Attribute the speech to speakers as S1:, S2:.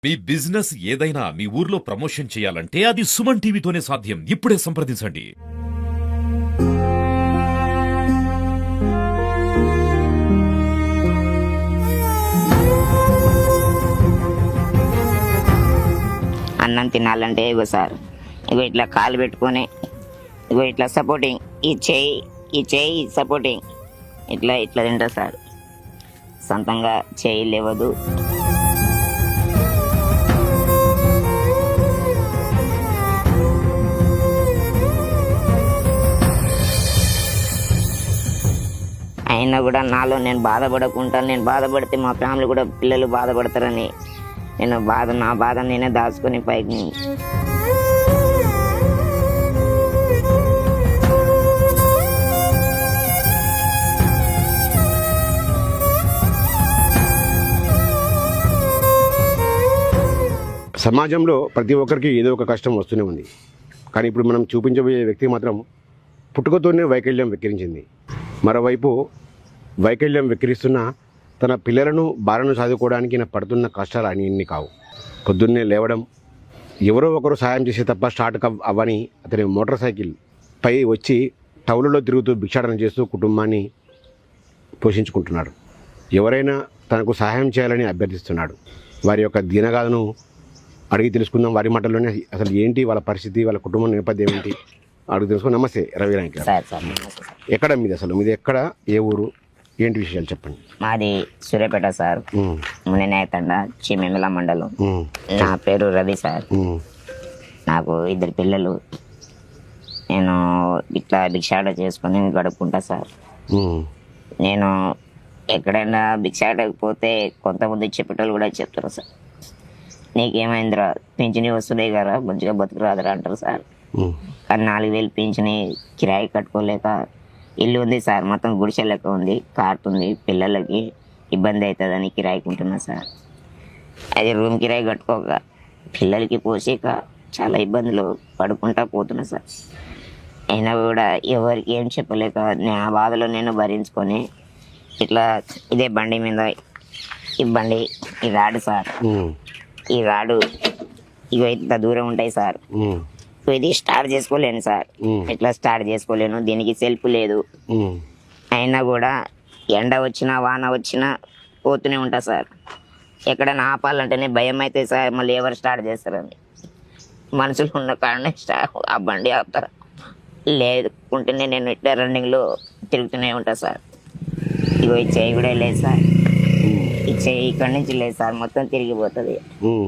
S1: మీ business ఏదైనా మీ ఊర్లో promotion చేయాలంటే అది సుమన్ టీవీతోనే సాధ్యం. ఇప్పుడే సంప్రదించండి.
S2: అన్నం తినాలంటే ఇగో సార్, ఇగో ఇట్లా కాలు పెట్టుకొని, ఇగో ఇట్లా సపోర్టింగ్, ఈ చేయి సపోర్టింగ్, ఇట్లా ఇట్లా తింటా సార్. సొంతంగా చేయి లేవదు. అయినా కూడా నాలో నేను బాధపడకుండా, నేను బాధపడితే మా ఫ్యామిలీ కూడా పిల్లలు బాధపడతారని నేను నా బాధ నేనే దాచుకొని పైకి
S3: సమాజంలో ప్రతి ఒక్కరికి ఏదో ఒక కష్టం వస్తూనే ఉంది. కానీ ఇప్పుడు మనం చూపించబోయే వ్యక్తి మాత్రం పుట్టుకతోనే వైకల్యం వెక్కిరించింది. మరోవైపు వైకల్యం వెక్కిరిస్తున్న తన పిల్లలను బాలను చదువుకోవడానికి నా పడుతున్న కష్టాలు అన్ని కావు. పొద్దున్నే లేవడం, ఎవరో ఒకరు సాయం చేసే తప్ప స్టార్ట్ అవ్వని అతని మోటార్ సైకిల్ పై వచ్చి టౌన్లలో తిరుగుతూ భిక్షాటన చేస్తూ కుటుంబాన్ని పోషించుకుంటున్నాడు. ఎవరైనా తనకు సహాయం చేయాలని అభ్యర్థిస్తున్నాడు. వారి యొక్క దీనగాథను అడిగి తెలుసుకుందాం. వారి మాటల్లోనే అసలు ఏంటి వాళ్ళ పరిస్థితి, వాళ్ళ కుటుంబం నేపథ్యం ఏంటి అడిగి తెలుసుకుని. నమస్తే రవి నాయక్ గారు. ఎక్కడ మీది, అసలు మీది ఎక్కడ, ఏ ఊరు, ఏంటి విషయాలు చెప్పండి.
S2: మాది సూర్యాపేట సార్, మునినాయతండ, చిమెమిల మండలం. నా పేరు రవి సార్. నాకు 2 పిల్లలు. నేను ఇట్లా భిక్షాట చేసుకొని గడుపుకుంటా సార్. నేను ఎక్కడైనా భిక్షాటకు పోతే కొంతమంది చెప్పేటోళ్ళు కూడా చెప్తారు సార్, నీకేమైందిరా, పింఛని వస్తున్నాయి కదా, మంచిగా బతుకురాదురా అంటారు సార్. కానీ 4,000 పింఛని కిరాయి కట్టుకోలేక, ఇల్లు ఉంది సార్, మొత్తం గుడిసె లెక్క ఉంది, కారుతుంది, పిల్లలకి ఇబ్బంది అవుతుందని కిరాయికుంటున్నా సార్. అది రూమ్ కిరాయి కట్టుకోక, పిల్లలకి పోసాక చాలా ఇబ్బందులు పడుకుంటా పోతున్నా సార్. అయినా కూడా ఎవరికి ఏం చెప్పలేక నా బాధలో నేను భరించుకొని ఇట్లా ఇదే బండి మీద, ఈ రాడు సార్, ఈ రాడు ఇగో ఇంత దూరం ఉంటాయి సార్. ఇది స్టార్ట్ చేసుకోలేను సార్, ఇట్లా స్టార్ట్ చేసుకోలేను. దీనికి సెల్ఫ్ లేదు. అయినా కూడా ఎండ వచ్చినా వాన వచ్చినా పోతూనే ఉంటా సార్. ఎక్కడైనా ఆపాలంటేనే భయం అయితే సార్, మళ్ళీ ఎవరు స్టార్ట్ చేస్తారని. మనుషులు ఉన్న కారణం ఆ బండి ఆపుతారు, లేకుంటేనే నేను ఇట్లా రన్నింగ్లో తిరుగుతూనే ఉంటా సార్. ఇగో ఈ చేయి కూడా లేదు సార్, ఈ చేయి ఇక్కడి నుంచి లేదు సార్, మొత్తం తిరిగిపోతుంది.